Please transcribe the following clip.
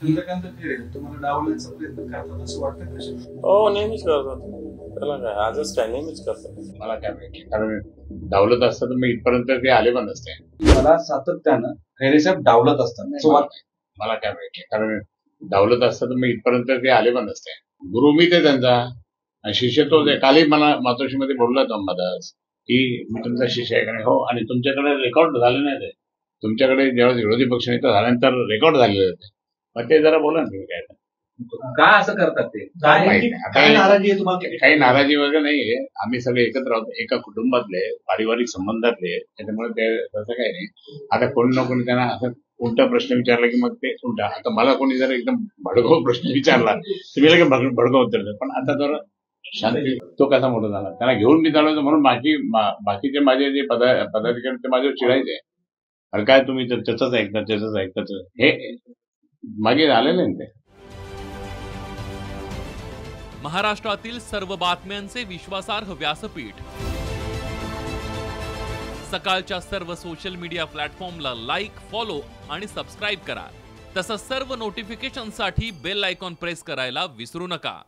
चंद्रकांत खैरे तुम्हाला डावलण्याचा प्रयत्न करतात असं वाटतं का? हो, नेहमीच करतात. त्याला काय आजच काय, नेहमीच करतात. मला काय माहिती, कारण डावलत असतं तर मी इथपर्यंत ते आले पण नसते. मला सातत्यानं खैरे साहेब डावलत असतात. मला काय माहिती, कारण डावलत असतं तर मी इथपर्यंत ते आले पण नसते. गुरु मी ते त्यांचा आणि शिष्य तो. कालही मला मातोश्रीमध्ये बोलला तो अंबादास की मी तुमचा शिष्य आहे का नाही. हो, आणि तुमच्याकडे रेकॉर्ड झाले नाही ते. तुमच्याकडे जेव्हा विरोधी पक्षनेता झाल्यानंतर रेकॉर्ड झालेले होते. मग ते जरा बोला ना तुम्ही काय. का असं करतात ते? काय नाराजी आहे तुम्हाला? काही नाराजी वगैरे नाहीये. आम्ही सगळे एकत्र आहोत, एका कुटुंबातले, पारिवारिक संबंधातले, त्याच्यामुळे ते तसं काही नाही. आता कोणी ना कोणी त्यांना असं उलटा प्रश्न विचारला की मग ते उलटा. आता मला कोणी जर एकदम भडकाऊ प्रश्न विचारला तर मी लगेच भडकाऊ उत्तर देतो. पण आता जर शांती, तो कसा मोठा झाला, त्याला घेऊन मी चालवतो म्हणून बाकीचे माझे जे पदाधिकारी ते माझ्यावर चिडायचे. अरे काय तुम्ही तर त्याच ऐकतात हे मागे आलेलं आहे ते. महाराष्ट्रातील सर्व बातम्यांचे विश्वासार्ह व्यासपीठ, सकाळच्या सर्व सोशल मीडिया प्लॅटफॉर्मला लाईक, फॉलो आणि सबस्क्राईब करा. तसंच सर्व नोटिफिकेशनसाठी बेल आयकॉन प्रेस करायला विसरू नका.